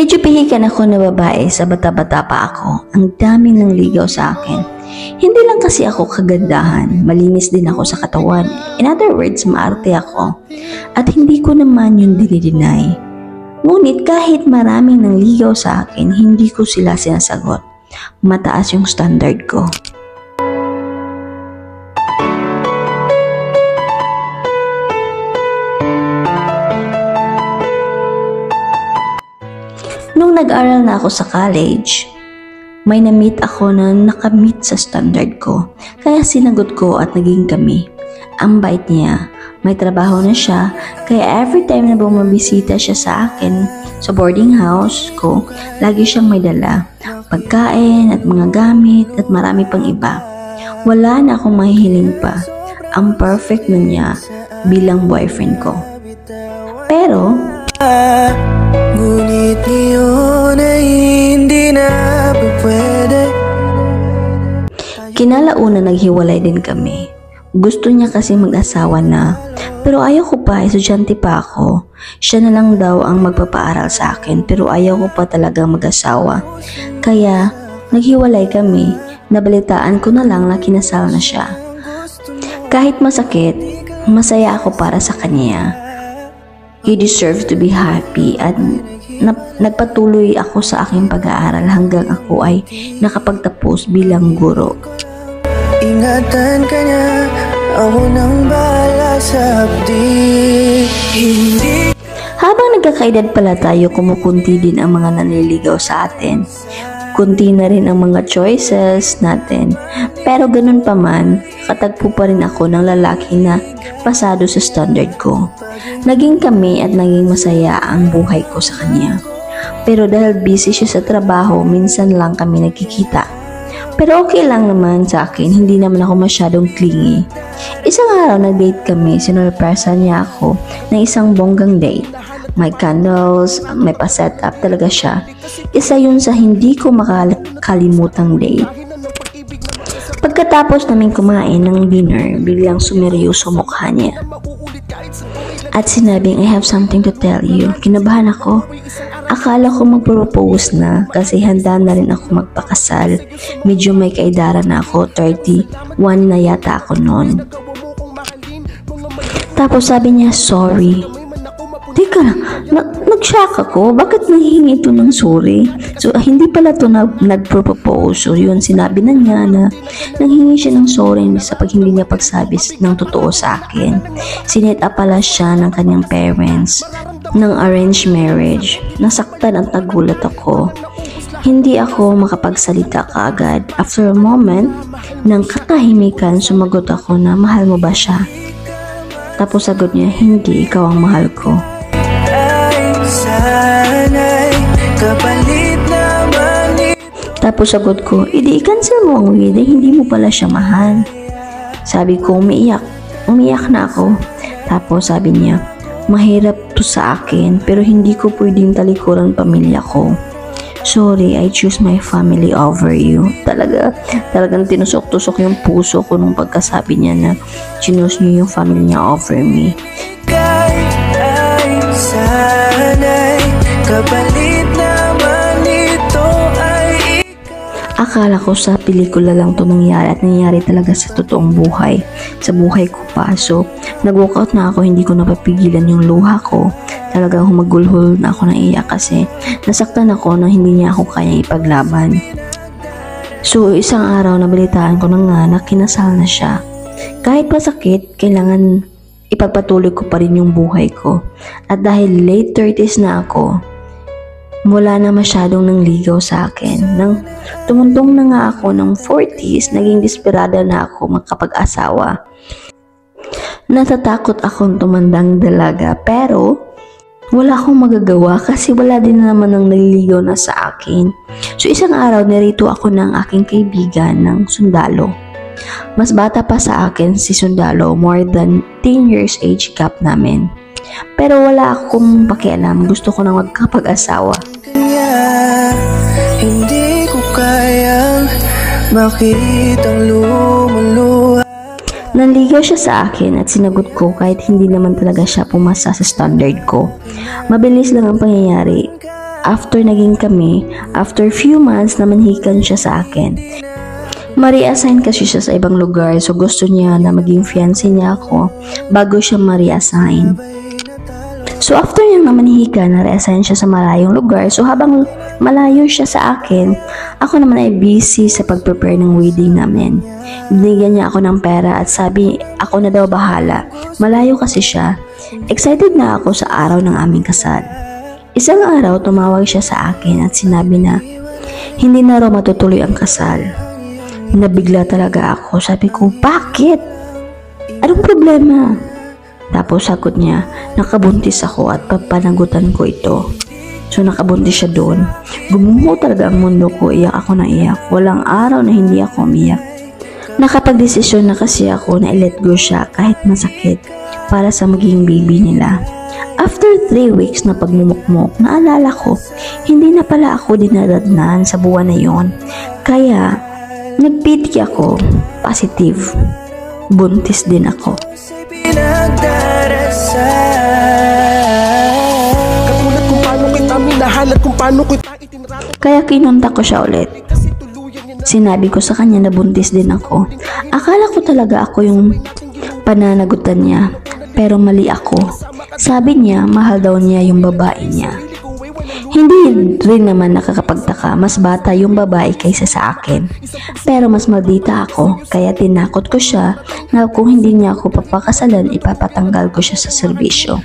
Medyo pihikan ako na babae sa bata-bata pa ako. Ang daming nang ligaw sa akin. Hindi lang kasi ako kagandahan, malinis din ako sa katawan. In other words, maarte ako. At hindi ko naman yun dinideny. Ngunit kahit maraming nang ligaw sa akin, hindi ko sila sinasagot. Mataas yung standard ko. Nung nag-aral na ako sa college, may na-meet ako na nakamit sa standard ko. Kaya sinagot ko at naging kami. Ang bait niya, may trabaho na siya, kaya every time na bumabisita siya sa akin sa boarding house ko, lagi siyang may dala. Pagkain at mga gamit at marami pang iba. Wala na akong mahihiling pa. Ang perfect na niya bilang boyfriend ko. Pero, ngunit ngayon ay hindi na pwede. Kinalauna naghiwalay din kami. Gusto niya kasi mag-asawa na. Pero ayaw ko pa, estudyante pa ako. Siya na lang daw ang magpapaaral sa akin pero ayaw ko pa talaga mag-asawa. Kaya naghiwalay kami. Nabalitaan ko na lang na kinasal na siya. Kahit masakit, masaya ako para sa kanya. He deserves to be happy at nagpatuloy ako sa aking pag-aaral hanggang ako ay nakapagtapos bilang guro. Ingatan ka niya, ako nang bahala sa abdi. Habang nagkakaedad pala tayo, kumukunti din ang mga nanliligaw sa atin. Kunti na rin ang mga choices natin. Pero ganun pa man, katagpo pa rin ako ng lalaki na pasado sa standard ko. Naging kami at naging masaya ang buhay ko sa kanya. Pero dahil busy siya sa trabaho, minsan lang kami nagkikita. Pero okay lang naman sa akin, hindi naman ako masyadong clingy. Isang araw nag-date kami, sinurpresa niya ako ng isang bonggang date. May candles, may pa-setup talaga siya. Isa yun sa hindi ko makakalimutang date. Pagkatapos namin kumain ng dinner, biglang sumeryoso mukha niya. At sinabing, I have something to tell you. Kinabahan ako. Akala ko mag-propose na kasi handa na rin ako magpakasal. Medyo may kaedaran na ako, 31 na yata ako noon. Tapos sabi niya, sorry. Teka lang, nag-shock ako. Bakit nanghihingi ito ng sorry? So, hindi pala ito nag-propose. So, yun, sinabi na niya na nanghingi siya ng sorry sa pag hindi niya pagsabi ng totoo sa akin. Sinet up pala siya ng kanyang parents ng arranged marriage. Nasaktan at nagulat ako. Hindi ako makapagsalita kaagad. After a moment ng katahimikan, sumagot ako na mahal mo ba siya? Tapos sagot niya, hindi, ikaw ang mahal ko. Tapos sagot ko, i-cancel mo ang wedding, hindi mo pala siya mahal. Sabi ko, umiyak na ako. Tapos sabi niya, mahirap to sa akin pero hindi ko pwedeng talikuran pamilya ko. Sorry, I choose my family over you. Talagang tinusok-tusok yung puso ko nung pagkasabi niya na choose niya yung family niya over me. Kapalit naman ito ay akala ko sa pelikula lang to nangyari at nangyari talaga sa totoong buhay. Sa buhay ko pa. So, nag-walkout na ako, hindi ko napapigilan yung luha ko. Talagang humagulhol na ako ng iyak kasi nasaktan ako na hindi niya ako kaya ipaglaban. So, isang araw nabalitaan ko na nga na kinasal na siya. Kahit masakit, kailangan ipagpatuloy ko pa rin yung buhay ko. At dahil late 30s na ako, wala na masyadong nangligaw sa akin. Nang tumundong na nga ako ng 40s, naging desperada na ako magkapag-asawa. Natatakot akong tumandang dalaga pero wala akong magagawa kasi wala din naman ng nangligaw na sa akin. So isang araw nirito ako ng aking kaibigan ng sundalo. Mas bata pa sa akin si sundalo, more than 10 years age gap namin. Pero wala akong pakialam, gusto ko nang magkapag-asawa. Hindi ko kayang makitang lumuluha. Nanligaw siya sa akin at sinagot ko kahit hindi naman talaga siya pumasa sa standard ko. Mabilis lang ang pangyayari. After naging kami, after few months na manhikan siya sa akin. Ma-reassign kasi siya sa ibang lugar, so gusto niya na maging fiancé niya ako bago siya ma-reassign. So after niyang namanhikan, na-reassign siya sa malayong lugar. So habang malayo siya sa akin, ako naman ay busy sa pag-prepare ng wedding namin. Binigyan niya ako ng pera at sabi ako na daw bahala. Malayo kasi siya. Excited na ako sa araw ng aming kasal. Isang araw, tumawag siya sa akin at sinabi na hindi na raw matutuloy ang kasal. Nabigla talaga ako. Sabi ko, bakit? Anong problema? Tapos sagot niya, nakabuntis ako at papanagutan ko ito. So nakabuntis siya doon. Gumuho talaga ang mundo ko, iyak ako na iyak. Walang araw na hindi ako umiyak. Nakapagdesisyon na kasi ako na i-let go siya kahit masakit para sa magiging baby nila. After 3 weeks na pagmumukmok, naalala ko, hindi na pala ako dinadadnan sa buwan na yon. Kaya, nag-PT ako, positive. Buntis din ako. Kaya kinunta ko siya ulit. Sinabi ko sa kanya na buntis din ako. Akala ko talaga ako yung pananagutan niya, pero mali ako. Sabi niya, mahal daw niya yung babae niya. Hindi rin naman nakakapagtaka, mas bata yung babae kaysa sa akin. Pero mas maldita ako, kaya tinakot ko siya na kung hindi niya ako papakasalan, ipapatanggal ko siya sa serbisyo.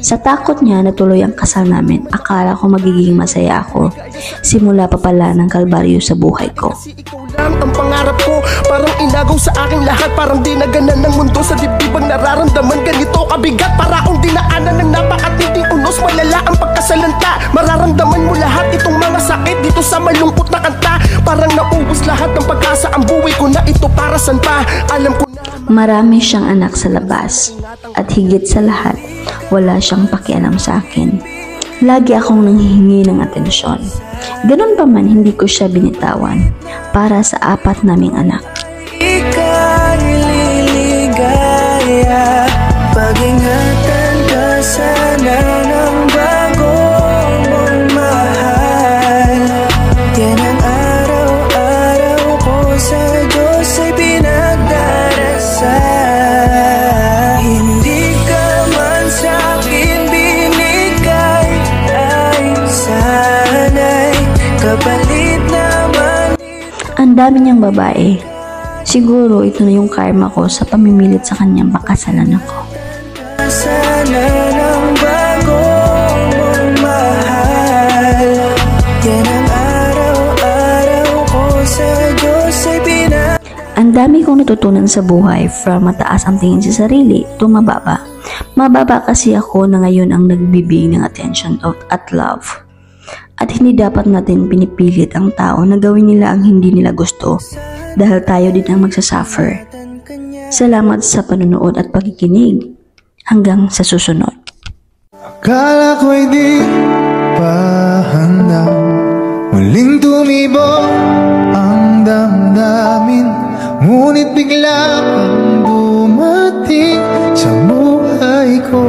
Sa takot niya, natuloy ang kasal namin. Akala ko magiging masaya ako. Simula pa pala ng kalbaryo sa buhay ko. Ang pangarap ko, parang inagaw sa aking lahat. Parang dinaganan ng mundo sa dibdibang nararamdaman. Ganito kabigat, para akong dinaanan ng napakatinding unos. Malala ang pagkasalanta, mararamdaman mo lahat itong mga sakit dito sa malungkot na kanta. Parang naubos lahat ng pag-asa, ang buhay ko na ito para san pa. Alam ko na marami siyang anak sa labas at higit sa lahat, wala siyang pakialam sa akin. Lagi akong nanghihingi ng atensyon. Ganun pa man, hindi ko siya binitawan para sa 4 naming anak. Ika'y liligaya, pag-ingatan ka sana ng bagong mong mahal. Yan ang araw-araw ko sa Diyos ay pinagdarasal. Hindi ka man sa'kin binigay, ay sana'y kapalit naman. Ang dami niyang babae. Siguro ito na yung karma ko sa pamimilit sa kanyang pakasalan ako. Sana ng bagong mong mahal. Yan ang araw-araw ko sa Diyos ay Ang dami kong natutunan sa buhay, from mataas ang tingin sa sarili to mababa. Mababa kasi ako na ngayon ang nagbibigay ng attention at love. At hindi dapat natin pinipilit ang tao na gawin nila ang hindi nila gusto dahil tayo din ang magsasuffer. Salamat sa panonood at pakikinig. Hanggang sa susunod. Akala ko'y di pa handa, muling tumibok ang damdamin, ngunit bigla kang dumating sa buhay ko.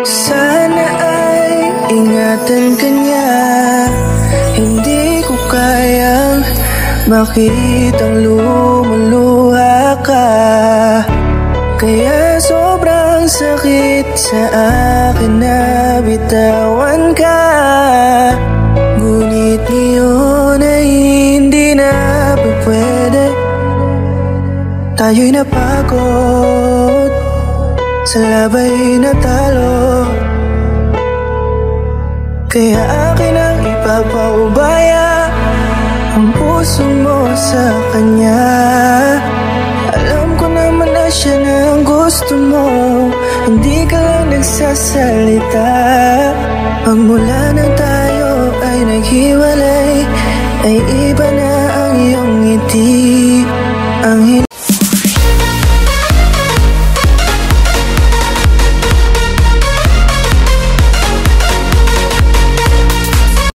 sana ay ingatan ka niya. Hindi ko kayang makitang lumuluha ka, kaya sobrang sakit sa akin na bitawan ka. Ngunit ngayon ay hindi na pwede. Tayo'y napagod, sa labay na talo, kaya akin ang ipapaubaya ang puso mo sa kanya. Alam ko naman na siya na ang gusto mo, hindi ka lang nagsasalita. Pagmula nang tayo ay naghiwalay, ay iba na ang iyong ngiti.